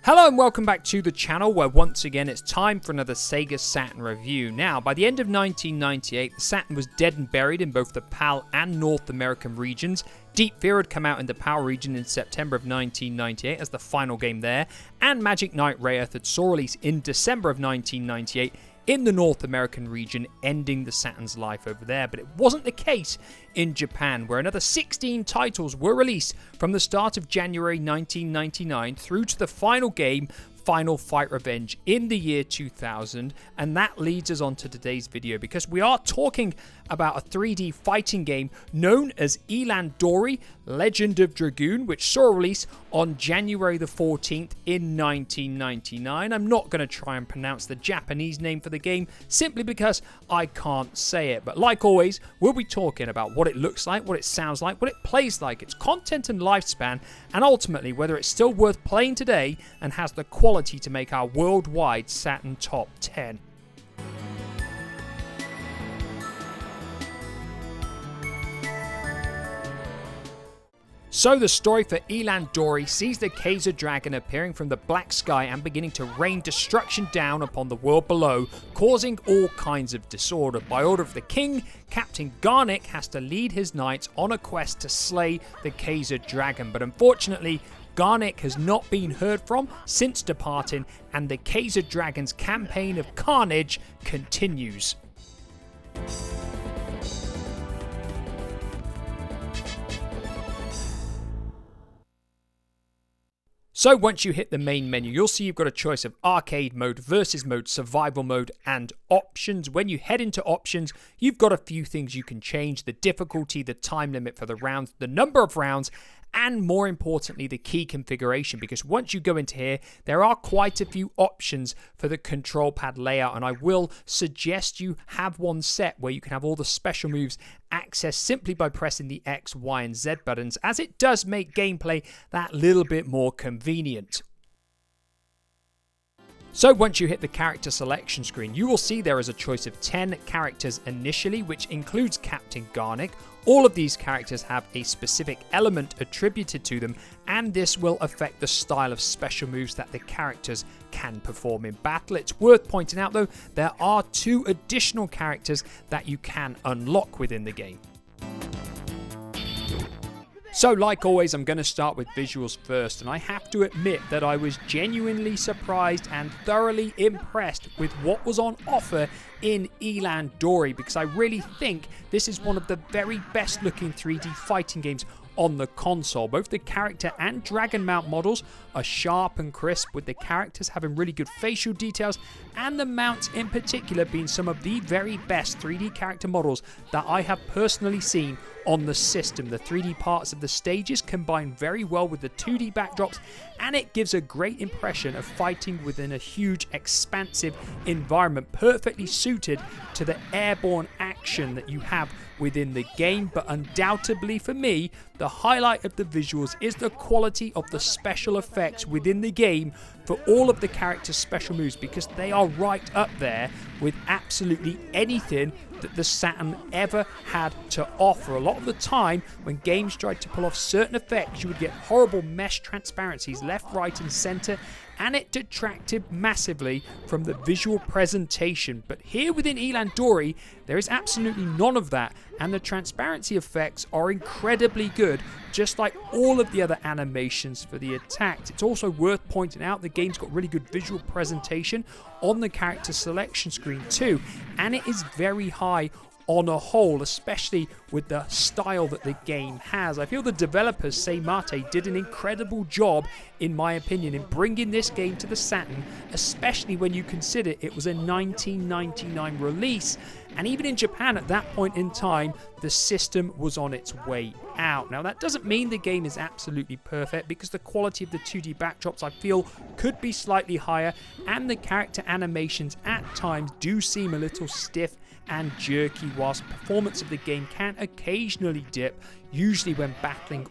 Hello and welcome back to the channel where once again it's time for another Sega Saturn review. Now, by the end of 1998, the Saturn was dead and buried in both the PAL and North American regions. Deep Fear had come out in the PAL region in September of 1998 as the final game there, and Magic Knight Rayearth had saw release in December of 1998 in the North American region, ending the Saturn's life over there. But it wasn't the case in Japan, where another 16 titles were released from the start of January 1999 through to the final game, Final Fight Revenge, in the year 2000. And that leads us on to today's video, because we are talking about a 3D fighting game known as Elan Doree, Legend of Dragoon, which saw a release on January the 14th in 1999. I'm not going to try and pronounce the Japanese name for the game simply because I can't say it. But like always, we'll be talking about what it looks like, what it sounds like, what it plays like, its content and lifespan, and ultimately whether it's still worth playing today and has the quality to make our Worldwide Saturn Top 10. So the story for Elan Doree sees the Kaiser Dragon appearing from the black sky and beginning to rain destruction down upon the world below, causing all kinds of disorder. By order of the king, Captain Garnick has to lead his knights on a quest to slay the Kaiser Dragon, but unfortunately Garnick has not been heard from since departing, and the Kaiser Dragon's campaign of carnage continues. So once you hit the main menu, you'll see you've got a choice of arcade mode, versus mode, survival mode, and options. When you head into options, you've got a few things you can change: the difficulty, the time limit for the rounds, the number of rounds, and more importantly, the key configuration. Because once you go into here, there are quite a few options for the control pad layout, and I will suggest you have one set where you can have all the special moves accessed simply by pressing the X, Y, and Z buttons, as it does make gameplay that little bit more convenient. So once you hit the character selection screen, you will see there is a choice of 10 characters initially, which includes Captain Garnick. All of these characters have a specific element attributed to them, and this will affect the style of special moves that the characters can perform in battle. It's worth pointing out though, there are 2 additional characters that you can unlock within the game. So like always, I'm going to start with visuals first, and I have to admit that I was genuinely surprised and thoroughly impressed with what was on offer in Elan Doree, because I really think this is one of the very best looking 3D fighting games on the console. Both the character and dragon mount models are sharp and crisp, with the characters having really good facial details, and the mounts in particular being some of the very best 3D character models that I have personally seen on the system. The 3D parts of the stages combine very well with the 2D backdrops, and it gives a great impression of fighting within a huge expansive environment, perfectly suited to the airborne action that you have within the game. But undoubtedly for me, the highlight of the visuals is the quality of the special effects within the game for all of the characters' special moves, because they are right up there with absolutely anything that the Saturn ever had to offer. A lot of the time when games tried to pull off certain effects, you would get horrible mesh transparencies left, right, and center, and it detracted massively from the visual presentation. But here within Elan Doree, there is absolutely none of that, and the transparency effects are incredibly good, just like all of the other animations for the attacks. It's also worth pointing out the game's got really good visual presentation on the character selection screen too, and it is very high on a whole, especially with the style that the game has. I feel the developers, Seimate, did an incredible job, in my opinion, in bringing this game to the Saturn, especially when you consider it was a 1999 release, and even in Japan at that point in time, the system was on its way out. Now that doesn't mean the game is absolutely perfect, because the quality of the 2D backdrops I feel could be slightly higher, and the character animations at times do seem a little stiff and jerky, whilst performance of the game can occasionally dip, usually when battling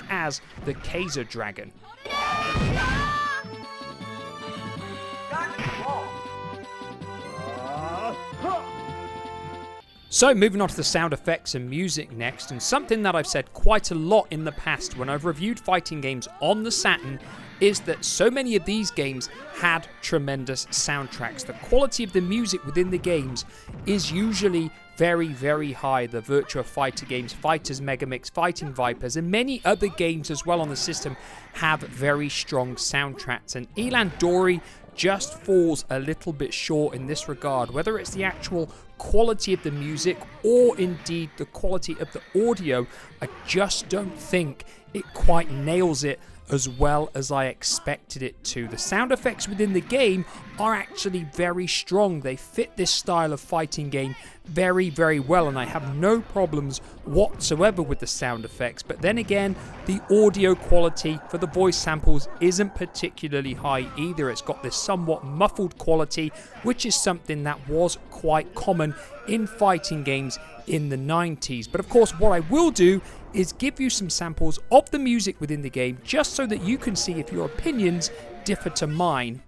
as the Kaiser Dragon. So moving on to the sound effects and music next, and something that I've said quite a lot in the past when I've reviewed fighting games on the Saturn is that so many of these games had tremendous soundtracks. The quality of the music within the games is usually very, very high. The Virtua Fighter games, Fighters Megamix, Fighting Vipers, and many other games as well on the system have very strong soundtracks, and Elan Doree just falls a little bit short in this regard, whether it's the actual quality of the music or indeed the quality of the audio. I just don't think it quite nails it as well as I expected it to. The sound effects within the game are actually very strong. They fit this style of fighting game very, very well, and I have no problems whatsoever with the sound effects. But then again, the audio quality for the voice samples isn't particularly high either. It's got this somewhat muffled quality, which is something that was quite common in fighting games in the 90s. But of course, what I will do is give you some samples of the music within the game, just so that you can see if your opinions differ to mine.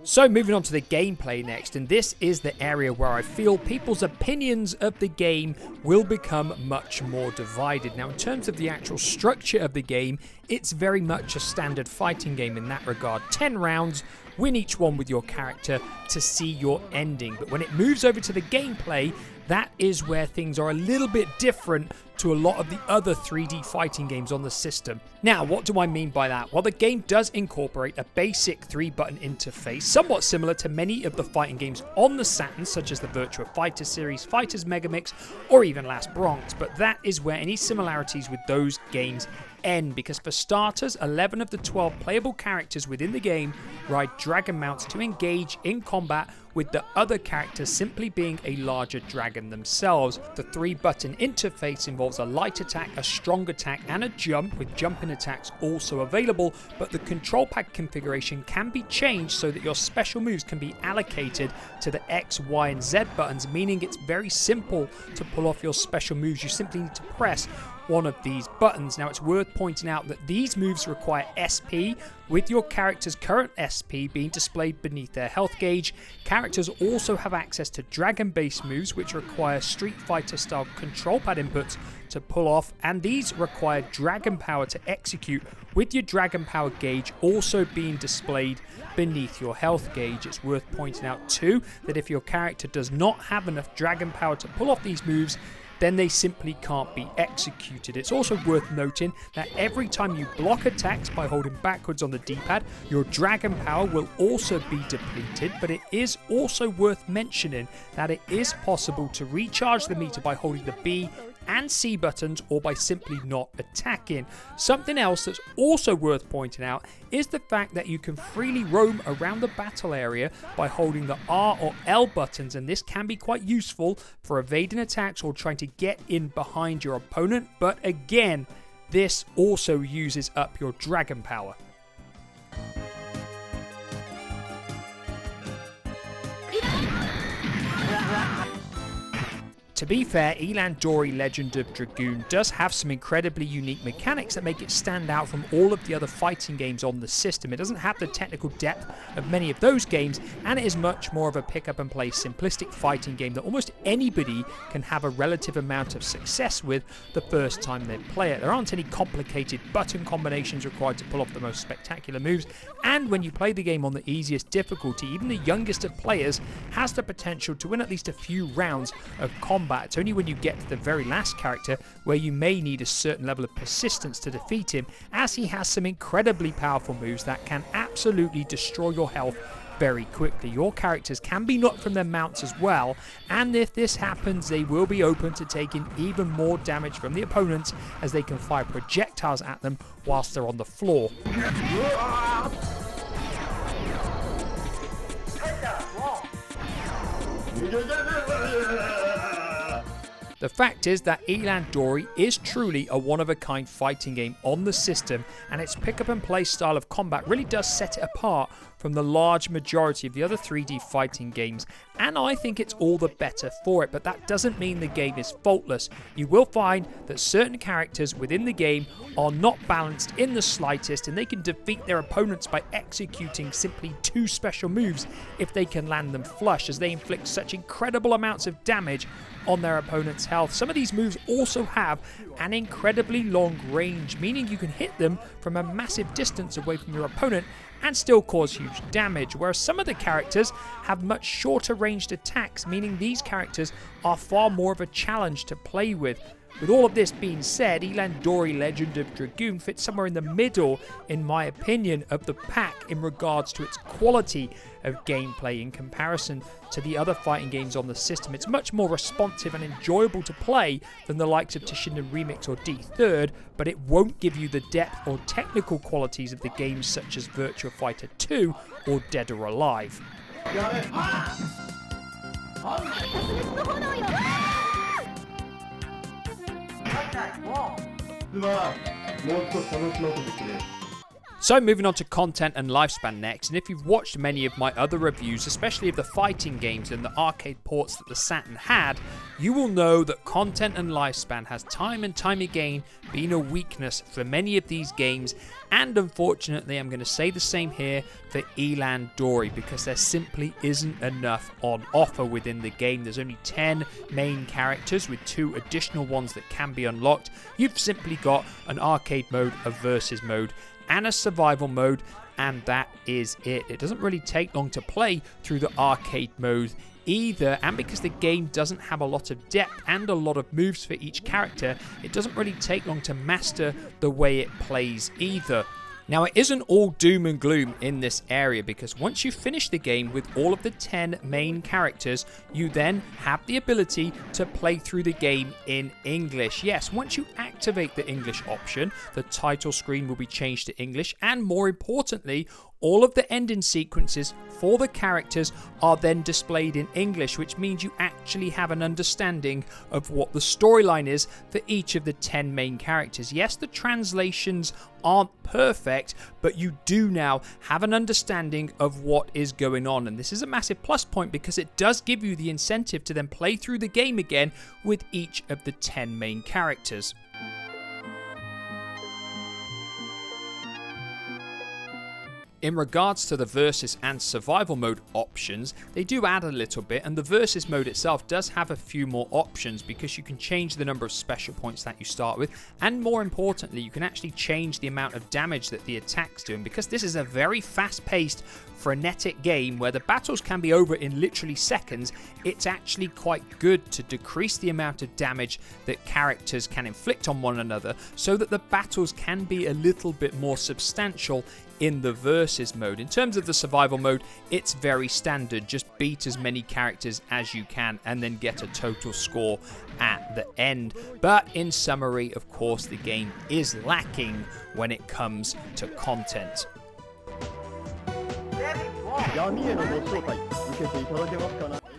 So moving on to the gameplay next, and this is the area where I feel people's opinions of the game will become much more divided. Now, in terms of the actual structure of the game, it's very much a standard fighting game in that regard. 10 rounds, win each one with your character to see your ending. But when it moves over to the gameplay, that is where things are a little bit different to a lot of the other 3D fighting games on the system. Now, what do I mean by that? Well, the game does incorporate a basic 3-button interface, somewhat similar to many of the fighting games on the Saturn, such as the Virtua Fighter series, Fighters Megamix, or even Last Bronx, but that is where any similarities with those games end, because for starters, 11 of the 12 playable characters within the game ride dragon mounts to engage in combat, with the other characters simply being a larger dragon themselves. The 3-button interface involves a light attack, a strong attack, and a jump, with jumping attacks also available, but the control pad configuration can be changed so that your special moves can be allocated to the X, Y, and Z buttons, meaning it's very simple to pull off your special moves. You simply need to press one of these buttons. Now, it's worth pointing out that these moves require SP, with your character's current SP being displayed beneath their health gauge. Characters also have access to dragon-based moves, which require Street Fighter-style control pad inputs to pull off, and these require dragon power to execute, with your dragon power gauge also being displayed beneath your health gauge. It's worth pointing out too that if your character does not have enough dragon power to pull off these moves, then they simply can't be executed. It's also worth noting that every time you block attacks by holding backwards on the D-pad, your dragon power will also be depleted, but it is also worth mentioning that it is possible to recharge the meter by holding the B and C buttons, or by simply not attacking. Something else that's also worth pointing out is the fact that you can freely roam around the battle area by holding the R or L buttons, and this can be quite useful for evading attacks or trying to get in behind your opponent, but again, this also uses up your dragon power. To be fair, Elan Doree Legend of Dragoon does have some incredibly unique mechanics that make it stand out from all of the other fighting games on the system. It doesn't have the technical depth of many of those games, and it is much more of a pick up and play simplistic fighting game that almost anybody can have a relative amount of success with the first time they play it. There aren't any complicated button combinations required to pull off the most spectacular moves, and when you play the game on the easiest difficulty, even the youngest of players has the potential to win at least a few rounds of combat. It's only when you get to the very last character where you may need a certain level of persistence to defeat him, as he has some incredibly powerful moves that can absolutely destroy your health very quickly. Your characters can be knocked from their mounts as well, and if this happens, they will be open to taking even more damage from the opponents as they can fire projectiles at them whilst they're on the floor. The fact is that Elan Doree is truly a one-of-a-kind fighting game on the system, and its pick-up-and-play style of combat really does set it apart from the large majority of the other 3D fighting games, and I think it's all the better for it, but that doesn't mean the game is faultless. You will find that certain characters within the game are not balanced in the slightest, and they can defeat their opponents by executing simply 2 special moves if they can land them flush, as they inflict such incredible amounts of damage on their opponent's health. Some of these moves also have an incredibly long range, meaning you can hit them from a massive distance away from your opponent and still cause huge damage, whereas some of the characters have much shorter ranged attacks, meaning these characters are far more of a challenge to play with. With all of this being said, Elan Doree Legend of Dragoon fits somewhere in the middle, in my opinion, of the pack in regards to its quality of gameplay in comparison to the other fighting games on the system. It's much more responsive and enjoyable to play than the likes of Toshinden Remix or D3rd, but it won't give you the depth or technical qualities of the games such as Virtua Fighter 2 or Dead or Alive. So moving on to content and lifespan next, and if you've watched many of my other reviews, especially of the fighting games and the arcade ports that the Saturn had, you will know that content and lifespan has time and time again been a weakness for many of these games, and unfortunately I'm going to say the same here for Elan Doree, because there simply isn't enough on offer within the game. There's only 10 main characters with 2 additional ones that can be unlocked. You've simply got an arcade mode, a versus mode, and a survival mode, and that is it. It doesn't really take long to play through the arcade mode either, and because the game doesn't have a lot of depth and a lot of moves for each character, it doesn't really take long to master the way it plays either. Now, it isn't all doom and gloom in this area, because once you finish the game with all of the 10 main characters, you then have the ability to play through the game in English. Yes, once you activate the English option, the title screen will be changed to English, and more importantly, all of the ending sequences for the characters are then displayed in English, which means you actually have an understanding of what the storyline is for each of the 10 main characters. Yes, the translations aren't perfect, but you do now have an understanding of what is going on, and this is a massive plus point because it does give you the incentive to then play through the game again with each of the 10 main characters. In regards to the versus and survival mode options, they do add a little bit, and the versus mode itself does have a few more options because you can change the number of special points that you start with, and more importantly, you can actually change the amount of damage that the attacks do. And because this is a very fast-paced, frenetic game where the battles can be over in literally seconds, it's actually quite good to decrease the amount of damage that characters can inflict on one another so that the battles can be a little bit more substantial in the versus mode. In terms of the survival mode, it's very standard. Just beat as many characters as you can and then get a total score at the end. But in summary, of course, the game is lacking when it comes to content.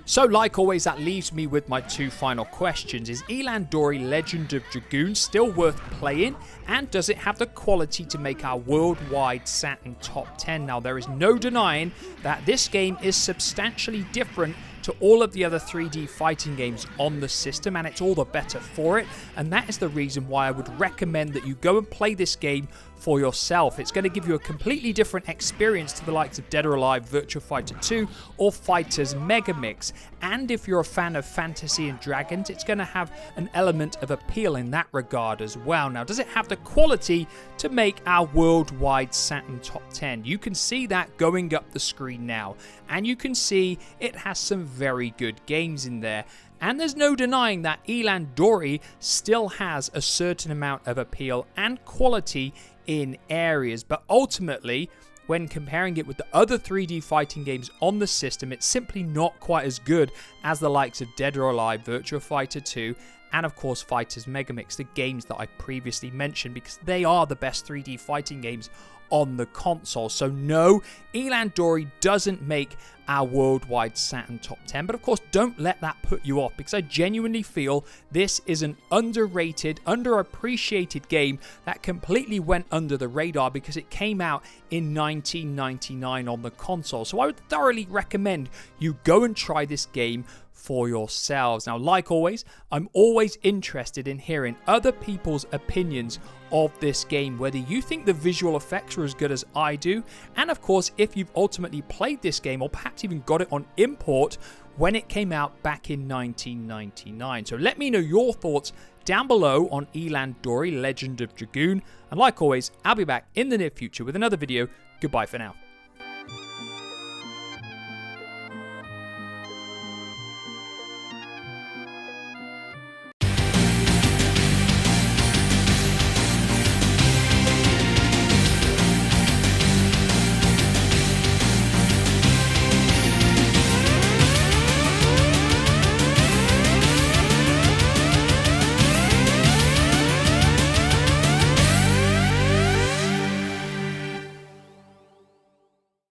So like always, that leaves me with my 2 final questions. Is Elan Doree Legend of Dragoon still worth playing? And does it have the quality to make our Worldwide Saturn top 10? Now, there is no denying that this game is substantially different to all of the other 3D fighting games on the system, and it's all the better for it. And that is the reason why I would recommend that you go and play this game for yourself. It's going to give you a completely different experience to the likes of Dead or Alive, Virtua Fighter 2, or Fighters Megamix. And if you're a fan of fantasy and dragons, it's going to have an element of appeal in that regard as well. Now, does it have the quality to make our Worldwide Saturn Top 10? You can see that going up the screen now, and you can see it has some very good games in there. And there's no denying that Elan Doree still has a certain amount of appeal and quality in areas, but ultimately, when comparing it with the other 3D fighting games on the system, it's simply not quite as good as the likes of Dead or Alive, Virtua Fighter 2, and of course Fighters Megamix, the games that I previously mentioned, because they are the best 3D fighting games on the console. So no, Elan Doree doesn't make our Worldwide Saturn Top 10, but of course don't let that put you off, because I genuinely feel this is an underrated, underappreciated game that completely went under the radar because it came out in 1999 on the console. So I would thoroughly recommend you go and try this game for yourselves. Now, like always, I'm always interested in hearing other people's opinions of this game, whether you think the visual effects are as good as I do, and of course, if you've ultimately played this game or perhaps even got it on import when it came out back in 1999. So let me know your thoughts down below on Elan Doree, Legend of Dragoon, and like always, I'll be back in the near future with another video. Goodbye for now.